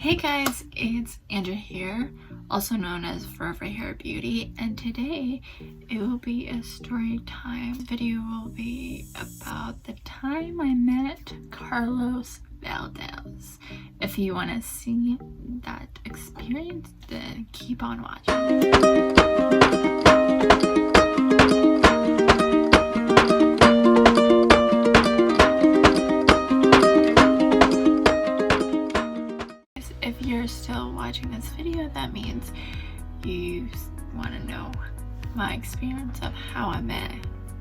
Hey guys, it's Andrea here, also known as Forever Hair Beauty, and today it will be a story time. Video will be about the time I met Carlos Valdes. If you want to see that experience, then keep on watching. If you're still watching this video, that means you want to know my experience of how I met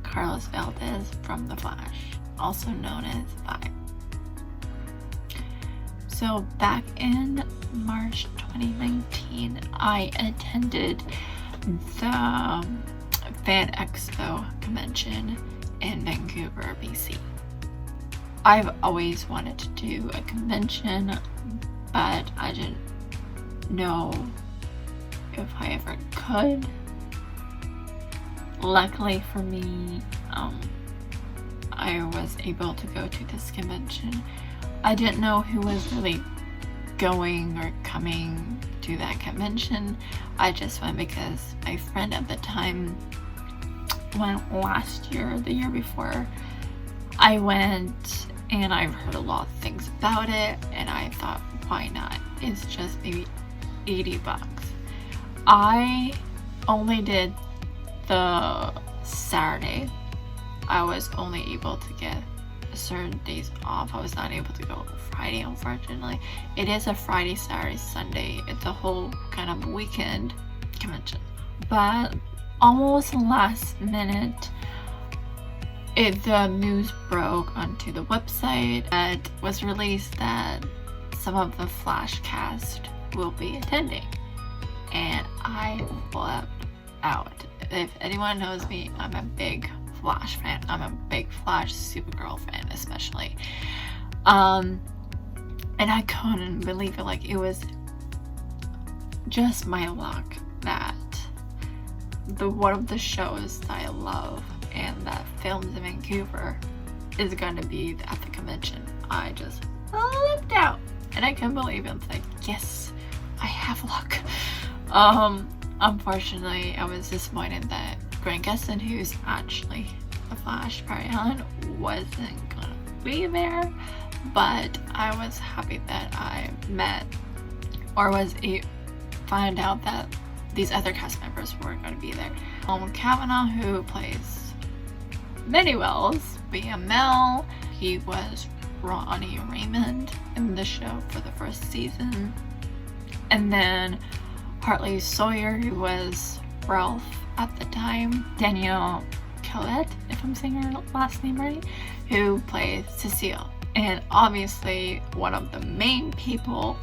Carlos Valdes from The Flash, also known as Vi. So back in March 2019, I attended the FanExpo convention in Vancouver, BC. I've always wanted to do a convention, but I didn't know if I ever could. Luckily for me, I was able to go to this convention. I didn't know who was really going or coming to that convention. I just went because my friend at the time went last year, the year before. I went and I've heard a lot of things about it, and I thought, why not? It's just maybe $80. I only did the Saturday. I was only able to get certain days off. I was not able to go Friday, unfortunately. It is a Friday, Saturday, Sunday. It's a whole kind of weekend convention. But almost last minute, the news broke onto the website that was released that some of the Flash cast will be attending, and I flipped out. If anyone knows me, I'm a big Flash fan. I'm a big Flash Supergirl fan, especially. And I couldn't believe it. Like, it was just my luck that one of the shows that I love and that films in Vancouver is going to be at the convention. I just flipped out, and I couldn't believe it. It's like, yes, I have luck. Unfortunately, I was disappointed that Grant Gustin, who's actually the Flash Barry Allen, wasn't gonna be there, but I was happy that I met or find out that these other cast members were going to be there. Kavanaugh, who plays Many Wells, BML, he was Ronnie Raymond in the show for the first season. And then Hartley Sawyer, who was Ralph at the time. Danielle Kellett, if I'm saying her last name right, who plays Cecile. And obviously one of the main people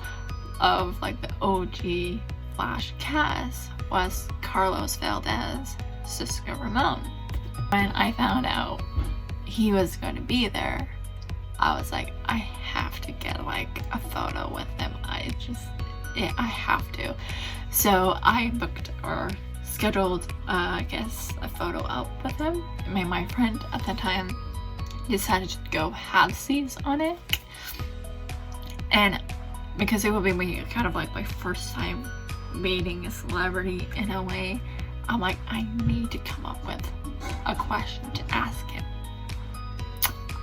of like the OG Flash cast was Carlos Valdes' sister Ramon. When I found out he was going to be there, I was like, I have to get like a photo with him. I have to. So I booked or scheduled, I guess, a photo out with him. My friend at the time decided to go halvesies on it. And because it would be kind of like my first time meeting a celebrity in a way, I'm like, I need to come up with a question to ask him.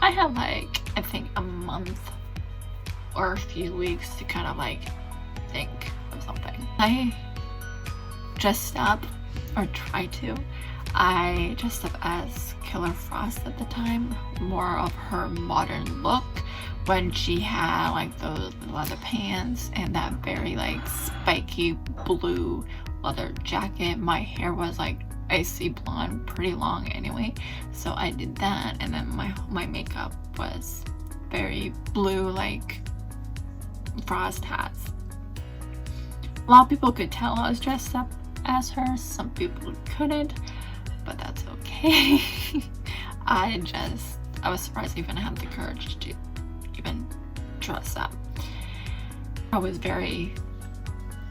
I had like, I think a month or a few weeks to kind of like think of something. I dressed up, or tried to. I dressed up as Killer Frost at the time, more of her modern look, when she had like those leather pants and that very like spiky blue leather jacket. My hair was like icy blonde, pretty long anyway, so I did that. And then my makeup was very blue, like Frost hats. A lot of people could tell I was dressed up as her, some people couldn't, but that's okay. I was surprised I even had the courage to even dress up. I was very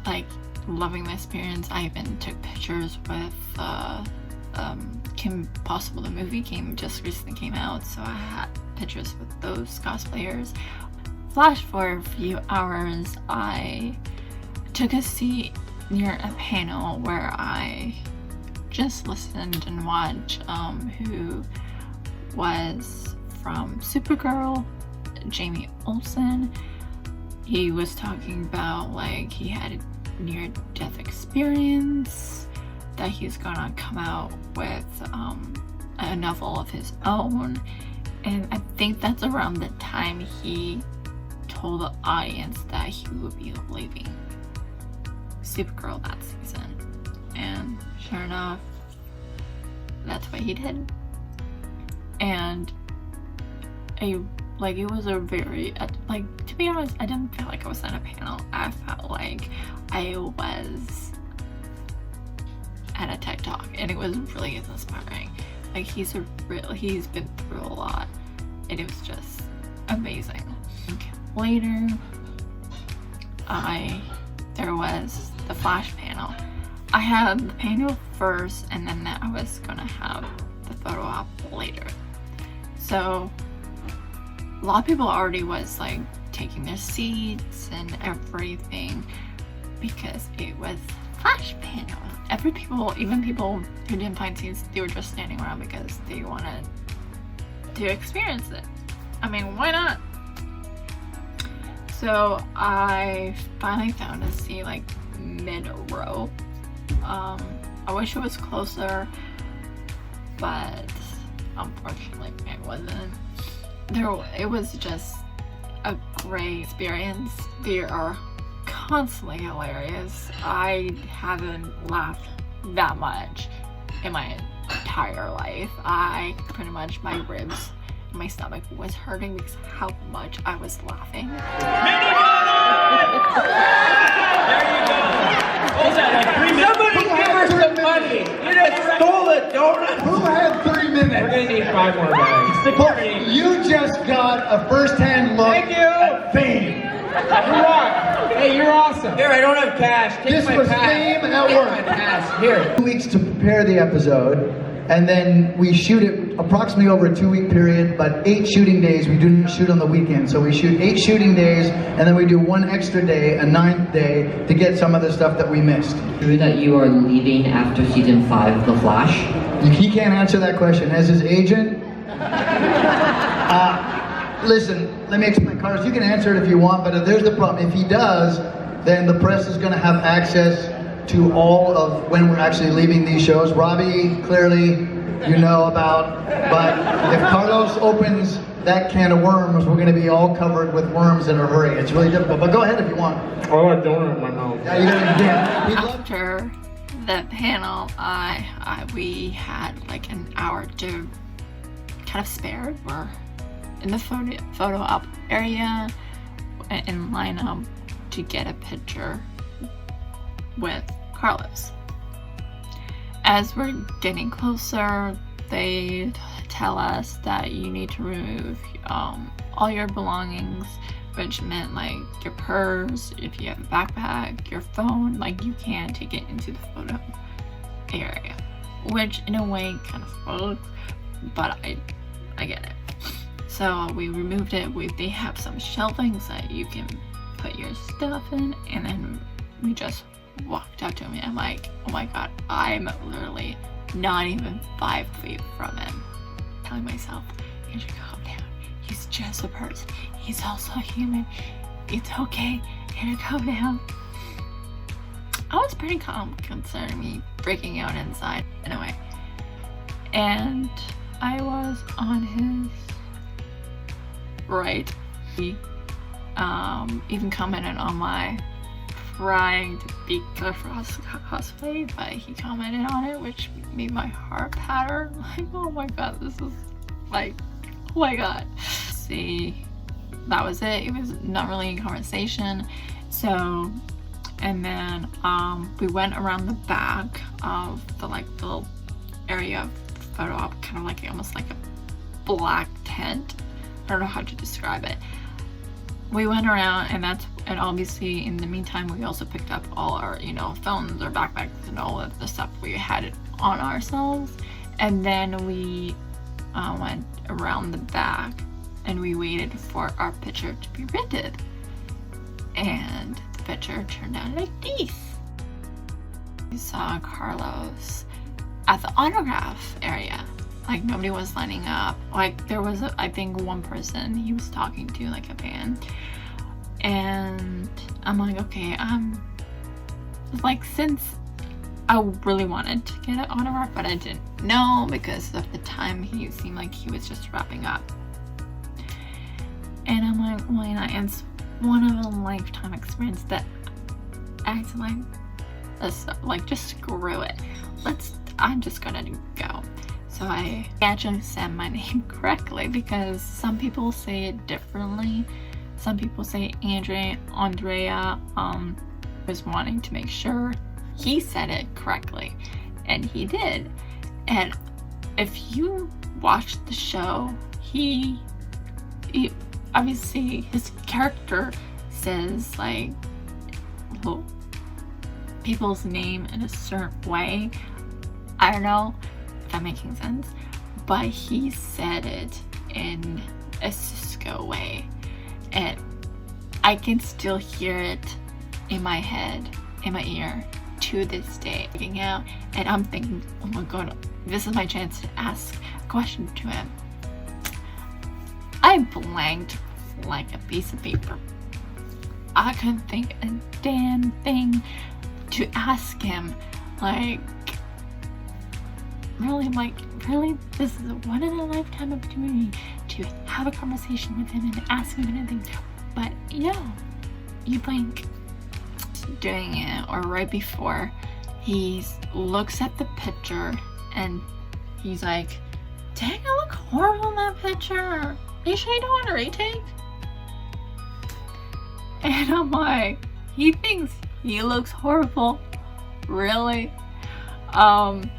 like loving the experience. I even took pictures with Kim Possible. The movie just recently came out, so I had pictures with those cosplayers. flash forward a few hours, I took a seat near a panel where I just listened and watched who was from Supergirl, Jamie Olson. He was talking about like he had a near-death experience, that he's gonna come out with a novel of his own, and I think that's around the time he told the audience that he would be leaving Supergirl that season. And sure enough, that's what he did. And it was a very, like, to be honest, I didn't feel like I was at a panel. I felt like I was at a TED Talk, and it was really inspiring. Like, he's been through a lot, and it was just amazing. Later, there was the flash panel. I had the panel first, and then I was gonna have the photo op later. So a lot of people already was like taking their seats and everything because it was flash panel. Even people who didn't find seats, they were just standing around because they wanted to experience it. I mean, why not? So I finally found a seat like mid-row. I wish it was closer, but unfortunately it wasn't. It was just a great experience. They are constantly hilarious. I haven't laughed that much in my entire life. My ribs, my stomach was hurting because how much I was laughing. Somebody give her some money. You just stole a donut. Who had 3 minutes? We're gonna need 5 more guys. Security. You just got a first-hand look Thank you. at fame. You rock. Hey, you're awesome. Here, I don't have cash. Take This my was pass. fame at Take work. my pass. Here. 2 weeks to prepare the episode, and then we shoot it approximately over a 2-week period, but 8 shooting days. We do not shoot on the weekend, so we shoot 8 shooting days, and then we do 1 extra day, a 9th day, to get some of the stuff that we missed. True that you are leaving after season 5 of The Flash? He can't answer that question. As his agent, listen, let me explain. Carlos, you can answer it if you want, but there's the problem. If he does, then the press is going to have access to all of when we're actually leaving these shows. Robbie, clearly, you know about, but if Carlos opens that can of worms, we're going to be all covered with worms in a hurry. It's really difficult, but go ahead if you want. I want a donut in my mouth. Yeah, you gotta, yeah. After the panel, we had like an hour to kind of spare. We're in the photo op area in line up to get a picture with Carlos. As we're getting closer, they tell us that you need to remove all your belongings, which meant like your purse, if you have a backpack, your phone, like you can't take it into the photo area, which in a way kind of sucks, but I get it. So we removed it. They have some shelvings that you can put your stuff in, and then we just walked up to him, and I'm like, oh my god, I'm literally not even 5 feet from him. Telling myself, Andrew, calm down. He's just a person. He's also human. It's okay. Andrew, calm down. I was pretty calm considering me breaking out inside. Anyway, and I was on his right. He even commented on my trying to be good for cosplay, but he commented on it, which made my heart patter. Like, oh my god, this is like, oh my god. See, that was it. It was not really a conversation. So, and then we went around the back of the little area of photo op, kind of like almost like a black tent. I don't know how to describe it. We went around, and obviously in the meantime we also picked up all our phones or backpacks and all of the stuff we had on ourselves, and then we went around the back, and we waited for our picture to be printed. And the picture turned out like this. We saw Carlos at the autograph area. Like, nobody was lining up. Like, there was, I think, one person he was talking to, like a fan. And I'm like, okay, like, since I really wanted to get an autograph, but I didn't know because of the time he seemed like he was just wrapping up. And I'm like, why not? And it's one of a lifetime experience that I was like, just screw it. I'm just gonna go. So I actually said my name correctly because some people say it differently. Some people say Andrea was wanting to make sure he said it correctly, and he did. And if you watch the show, he obviously, his character says like, well, people's name in a certain way. I don't know if I'm making sense, but he said it in a Cisco way, and I can still hear it in my head, in my ear, to this day. Out, and I'm thinking, oh my god, this is my chance to ask a question to him. I blanked like a piece of paper. I couldn't think a damn thing to ask him. Like, really, this is a one-in-a-lifetime opportunity to have a conversation with him and ask him anything. But you blank. Doing it, or right before, he looks at the picture and he's like, dang, I look horrible in that picture. Are you sure you don't want a retake? And I'm like, he thinks he looks horrible. Really? I'm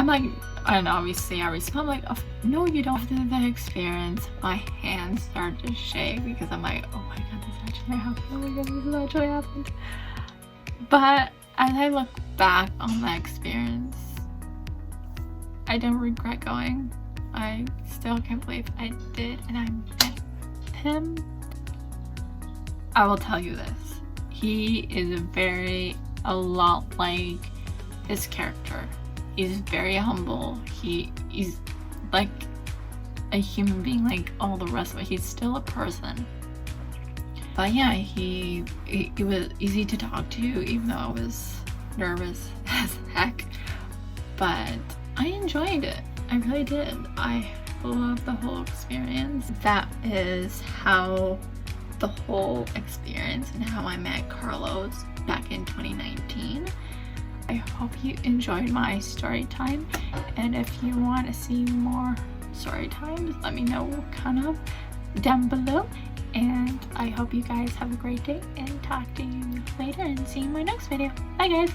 like, and obviously I respond like, oh, no, you don't. After that experience, my hands started to shake because I'm like, oh my god, this actually happened. Oh my god, this actually happened. But as I look back on that experience, I don't regret going. I still can't believe I did, and I met him. I will tell you this. He is a lot like his character. He's very humble. He's like a human being like all the rest of it. He's still a person. But yeah, he was easy to talk to, even though I was nervous as heck. But I enjoyed it. I really did. I loved the whole experience. That is how the whole experience and how I met Carlos back in 2019. I hope you enjoyed my story time, and if you want to see more story times, let me know kind of down below. And I hope you guys have a great day, and talk to you later and see you in my next video. Bye guys.